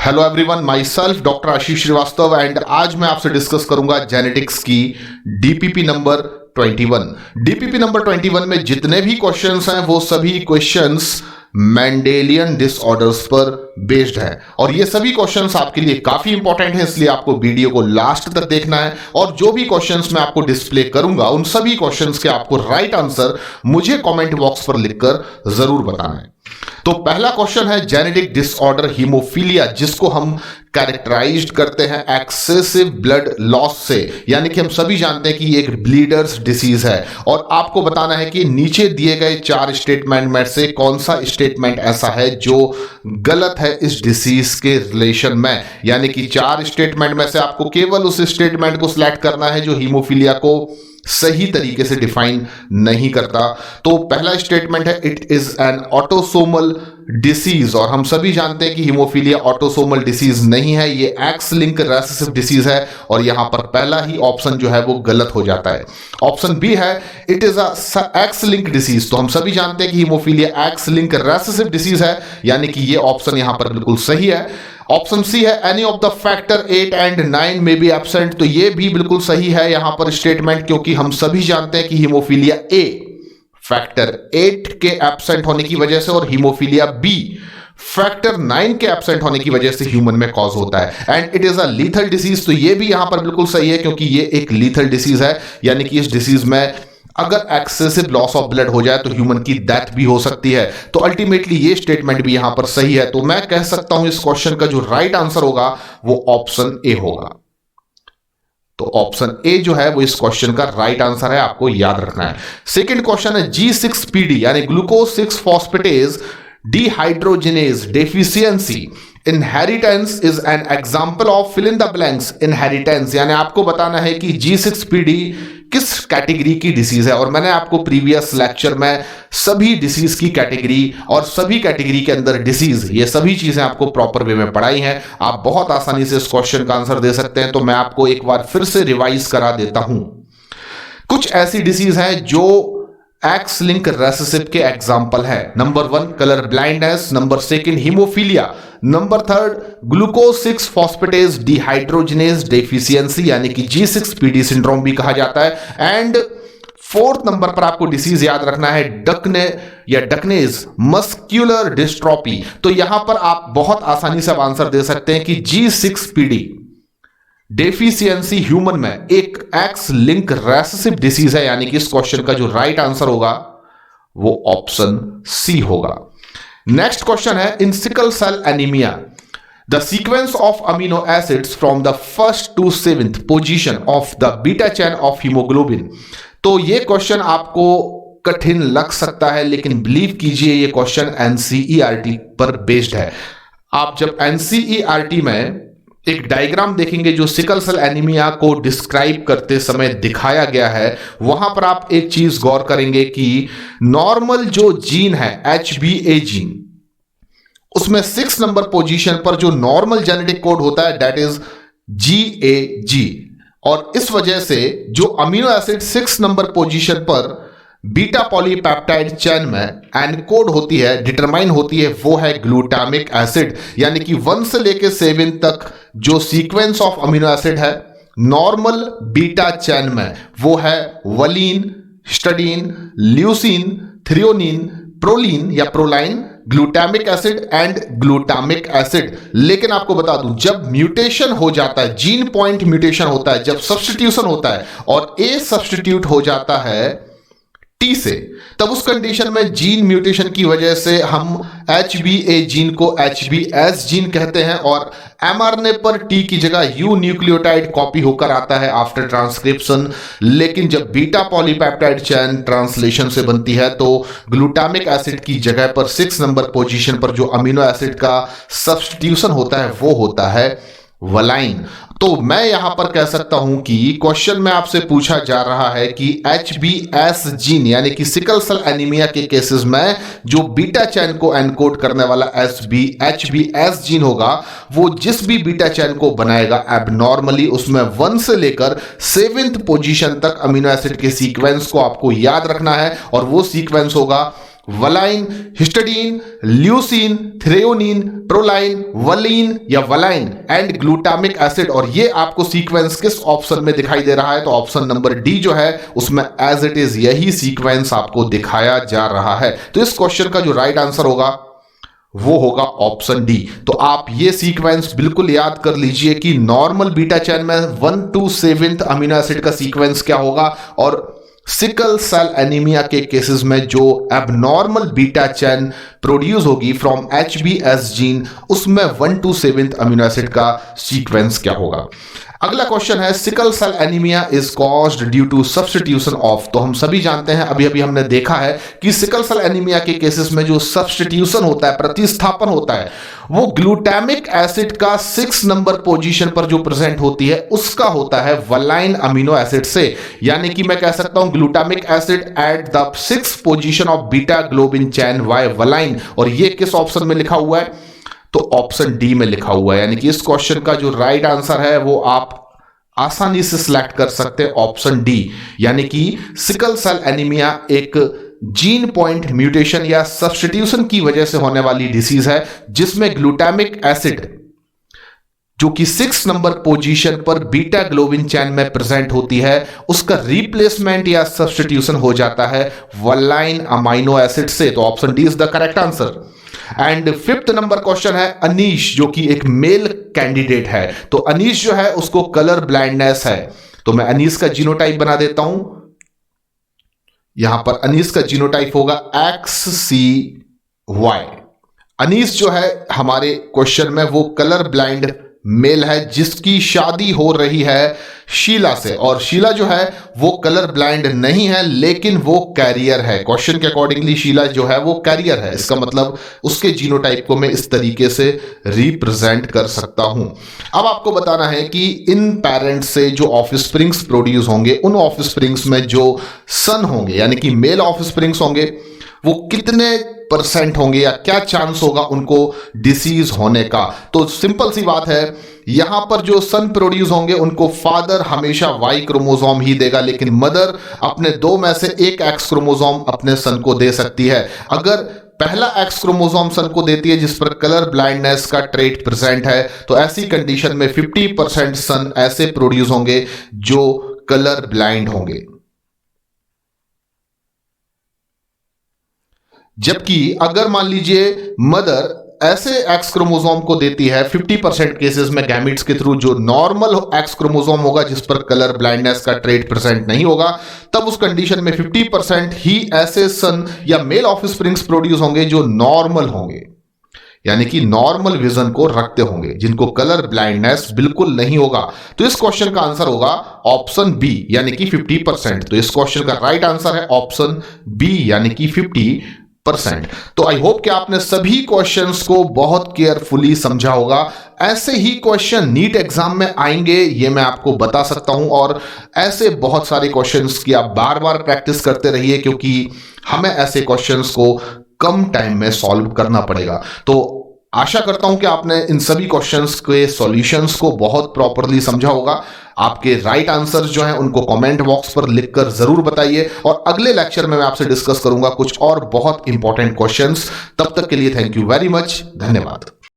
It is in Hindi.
Hello everyone, myself doctor Ashish Srivastava and आज मैं आपसे डिस्कस करूंगा जेनेटिक्स की डीपीपी नंबर 21। डीपीपी नंबर 21 में जितने भी क्वेश्चंस हैं वो सभी क्वेश्चंस मेंडेलियन डिसऑर्डर्स पर बेस्ड है और ये सभी क्वेश्चंस आपके लिए काफी इंपॉर्टेंट है, इसलिए आपको वीडियो को लास्ट तक देखना है। और जो भी क्वेश्चंस मैं आपको डिस्प्ले करूंगा उन सभी क्वेश्चंस के आपको राइट आंसर मुझे कमेंट बॉक्स पर लिखकर जरूर बताना है। तो पहला क्वेश्चन है जेनेटिक डिसऑर्डर हीमोफीलिया, जिसको हम कैरेक्टराइज्ड करते हैं एक्सेसिव ब्लड लॉस से, यानी कि हम सभी जानते हैं कि ये एक ब्लीडर्स डिसीज है। और आपको बताना है कि नीचे दिए गए 4 स्टेटमेंट में से कौन सा स्टेटमेंट ऐसा है जो गलत है इस डिसीज के रिलेशन में। यानी कि 4 स्टेटमेंट में से आपको केवल उस स्टेटमेंट को सिलेक्ट करना है जो हीमोफीलिया को सही तरीके से डिफाइन नहीं करता। तो पहला स्टेटमेंट है it is an autosomal disease, और हम सभी जानते हैं कि हीमोफीलिया ऑटोसोमल डिसीज नहीं है, ये एक्स लिंक रेसेसिव डिसीज है। और यहां पर पहला ही ऑप्शन जो है वो गलत हो जाता है। ऑप्शन बी है it is a x link disease, तो हम सभी जानते हैं कि haemophilia x link recessive disease है, यानी कि ये ऑप्शन यहां पर बिल्कुल सही है। ऑप्शन सी है any of the factor 8 and 9 में बी एब्सेंट, तो ये भी बिल्कुल सही है यहां पर स्टेटमेंट, क्योंकि हम सभी जानते हैं कि हीमोफीलिया ए फैक्टर 8 के एब्सेंट होने की वजह से और हीमोफीलिया बी फैक्टर 9 के एब्सेंट होने की वजह से ह्यूमन में कॉज होता है। And it is a lethal disease, तो ये भी यहां पर बिल्कुल सही है क्योंकि ये एक लीथल डिसीज है, यानी कि इस डिसीज में अगर एक्सेसिव लॉस ऑफ ब्लड हो जाए तो ह्यूमन की डेथ भी हो सकती है। तो अल्टीमेटली ये स्टेटमेंट भी यहां पर सही है। तो मैं कह सकता हूं इस क्वेश्चन का जो राइट आंसर होगा वो ऑप्शन ए होगा। तो ऑप्शन ए जो है वो इस क्वेश्चन का राइट आंसर है, आपको याद रखना है। सेकंड क्वेश्चन है G6PD यानी glucose 6 phosphatase dehydrogenase deficiency inheritance is an example of fill in the blanks inheritance, यानी आपको बताना है कि G6PD किस कैटेगरी की डिसीज है। और मैंने आपको प्रीवियस लेक्चर में सभी डिसीज की कैटेगरी और सभी कैटेगरी के अंदर डिसीज, ये सभी चीजें आपको प्रॉपर वे में पढ़ाई हैं। आप बहुत आसानी से इस क्वेश्चन का आंसर दे सकते हैं। तो मैं आपको एक बार फिर से रिवाइज करा देता हूं। कुछ ऐसी डिसीज है जो एक्स लिंक रेसेसिव के एग्जाम्पल है। Number 1 colour blindness, number 2 haemophilia, number 3 glucose 6 phosphatase dehydrogenase deficiency यानी कि G6PD सिंड्रोम भी कहा जाता है। एंड 4th नंबर पर आपको डिसीज याद रखना है डकने या डकनेज मस्क्यूलर डिस्ट्रोफी। तो यहां पर आप बहुत आसानी से आंसर दे सकते हैं कि G6PD डेफिशिएंसी ह्यूमन में एक एक्स लिंक रेसेसिव डिसीज है, यानी कि इस क्वेश्चन का जो राइट आंसर होगा वो ऑप्शन सी होगा। नेक्स्ट क्वेश्चन है in sickle cell anaemia the sequence of amino acids from the 1st to 7th position of the beta chain of haemoglobin. तो ये क्वेश्चन आपको कठिन लग सकता है, लेकिन बिलीव कीजिए ये क्वेश्चन एनसीईआरटी पर बेस्ड है। आप जब एनसीईआरटी में एक डायग्राम देखेंगे जो सिकल सेल एनीमिया को डिस्क्राइब करते समय दिखाया गया है, वहां पर आप एक चीज गौर करेंगे कि नॉर्मल जो जीन है HbA जीन, उसमें 6 नंबर पोजीशन पर जो नॉर्मल जेनेटिक कोड होता है दैट इज GAG। और इस वजह से जो अमीनो एसिड 6 नंबर पोजीशन पर बीटा पॉलीपेप्टाइड चेन में एनकोड होती है, डिटरमाइन होती है, वो है ग्लूटामिक एसिड। यानी कि 1 से लेकर 7 तक जो सीक्वेंस ऑफ अमीनो एसिड है नॉर्मल बीटा चेन में वो है वलीन, स्टडीन, ल्यूसीन, थ्रियोनिन, प्रोलीन या proline, glutamic acid and glutamic acid. लेकिन आपको बता दूं जब म्यूटेशन हो जाता है, जीन पॉइंट म्यूटेशन होता है, जब सब्स्टिट्यूशन होता है और ए सब्स्टिट्यूट हो जाता है टी से, तब उस कंडीशन में जीन म्यूटेशन की वजह से हम HbA जीन को HbS जीन कहते हैं और mRNA पर टी की जगह यू न्यूक्लियोटाइड कॉपी होकर आता है आफ्टर ट्रांसक्रिप्शन। लेकिन जब बीटा पॉलीपेप्टाइड चेन ट्रांसलेशन से बनती है तो ग्लूटामिक एसिड की जगह पर 6 नंबर पोजीशन पर जो अमीनो एसिड का सब्स्टिट्यूशन होता है वो होता है वलाइन। तो मैं यहां पर कह सकता हूं कि क्वेश्चन में आपसे पूछा जा रहा है कि HbS जीन यानी कि सिकल सेल एनीमिया के केसेस में जो बीटा चेन को एनकोड करने वाला HbS जीन होगा वो जिस भी बीटा चेन को बनाएगा एबनॉर्मली उसमें 1 से लेकर 7th पोजीशन तक अमीनो एसिड के सीक्वेंस को आपको याद रखना है और वो सीक्वेंस होगा valine, histidine, leucine, threonine, proline, clean या वलाइन एंड ग्लूटामिक एसिड। और ये आपको सीक्वेंस किस ऑप्शन में दिखाई दे रहा है? तो ऑप्शन नंबर डी जो है उसमें एज इट इज यही सीक्वेंस आपको दिखाया जा रहा है। तो इस क्वेश्चन का जो राइट आंसर होगा वो होगा ऑप्शन डी। तो आप ये सीक्वेंस बिल्कुल याद कर लीजिए कि नॉर्मल बीटा चेन में 1 to 7th अमीनो एसिड का सीक्वेंस क्या होगा, और सिकल सेल एनीमिया के केसेस में जो एबनॉर्मल बीटा चेन प्रोड्यूस होगी फ्रॉम HbS जीन, उसमें 1 to 7th अमीनो एसिड का सीक्वेंस क्या होगा। अगला क्वेश्चन है sickle cell anaemia is caused due to substitution of. तो हम सभी जानते हैं, अभी अभी हमने देखा है कि सिकल सेल एनीमिया के केसेस में जो सब्स्टिट्यूशन होता है, प्रतिस्थापन होता है, वो ग्लूटामिक एसिड का 6 नंबर पोजीशन पर जो प्रेजेंट होती है उसका होता है वलाइन अमीनो एसिड से। यानी कि मैं कह सकता हूं glutamic acid at the 6th position of beta globin chain by valine. और ये किस ऑप्शन में लिखा हुआ है? तो ऑप्शन डी में लिखा हुआ है। यानी कि इस क्वेश्चन का जो राइट आंसर है वो आप आसानी से सिलेक्ट कर सकते हैं, ऑप्शन डी। यानी कि सिकल सेल एनीमिया एक जीन पॉइंट म्यूटेशन या सब्स्टिट्यूशन की वजह से होने वाली डिसीज है, जिसमें ग्लूटामिक एसिड जो कि 6 नंबर पोजीशन पर बीटा ग्लोबिन चैन में प्रेजेंट होती है, उसका रिप्लेसमेंट या सब्स्टिट्यूशन हो जाता है वलाइन अमाइनो एसिड से। तो option D is the correct answer. And 5th number question है अनीश, जो कि एक मेल कैंडिडेट है। तो अनीश जो है उसको कलर ब्लाइंडनेस है। तो मैं अनीश का जीनोटाइप बना देता हूं। यहां पर अनीश का जीनोटाइप होगा XCY। अनीश जो है हमारे क्वेश्चन में वो कलर ब्लाइंड मेल है जिसकी शादी हो रही है शीला से, और शीला जो है वो कलर ब्लाइंड नहीं है लेकिन वो कैरियर है। क्वेश्चन के अकॉर्डिंगली शीला जो है वो कैरियर है। इसका मतलब उसके जीनोटाइप को मैं इस तरीके से रिप्रेजेंट कर सकता हूं। अब आपको बताना है कि इन पेरेंट्स से जो ऑफस्प्रिंग्स प्रोड्यूस होंगे, उन ऑफस्प्रिंग्स में जो सन होंगे यानी कि मेल ऑफस्प्रिंग्स होंगे, वो कितने % होंगे या क्या चांस होगा उनको डिसीज होने का। तो सिंपल सी बात है, यहां पर जो सन प्रोड्यूस होंगे उनको फादर हमेशा Y क्रोमोसोम ही देगा, लेकिन मदर अपने 2 में से एक X क्रोमोसोम अपने सन को दे सकती है। अगर पहला X क्रोमोसोम सन को देती है जिस पर कलर ब्लाइंडनेस का ट्रेट प्रेजेंट है, तो ऐसी कंडीशन में 50% सन ऐसे प्रोड्यूस होंगे जो कलर ब्लाइंड होंगे। जबकि अगर मान लीजिए मदर ऐसे X क्रोमोसोम को देती है 50% केसेस में गैमीट्स के थ्रू जो नॉर्मल X क्रोमोसोम होगा जिस पर कलर ब्लाइंडनेस का ट्रेट प्रेजेंट नहीं होगा, तब उस कंडीशन में 50% ही ऐसे सन या मेल ऑफस्प्रिंग्स प्रोड्यूस होंगे जो नॉर्मल होंगे, यानी कि नॉर्मल विजन को रखते होंगे, जिनको कलर ब्लाइंडनेस बिल्कुल नहीं होगा। तो इस क्वेश्चन का आंसर होगा ऑप्शन बी यानी कि 50%। तो इस क्वेश्चन का राइट आंसर है ऑप्शन बी यानी कि 50%। तो आई होप कि आपने सभी क्वेश्चंस को बहुत केयरफुली समझा होगा। ऐसे ही क्वेश्चन नीट एग्जाम में आएंगे, ये मैं आपको बता सकता हूं, और ऐसे बहुत सारे क्वेश्चंस की आप बार बार प्रैक्टिस करते रहिए, क्योंकि हमें ऐसे क्वेश्चंस को कम टाइम में सॉल्व करना पड़ेगा। तो आशा करता हूं कि आपने इन सभी क्वेश्चंस के सॉल्यूशंस को बहुत प्रॉपरली समझा होगा। आपके राइट आंसर्स जो हैं उनको कमेंट बॉक्स पर लिखकर जरूर बताइए, और अगले लेक्चर में मैं आपसे डिस्कस करूंगा कुछ और बहुत इंपॉर्टेंट क्वेश्चंस। तब तक के लिए थैंक यू वेरी मच, धन्यवाद।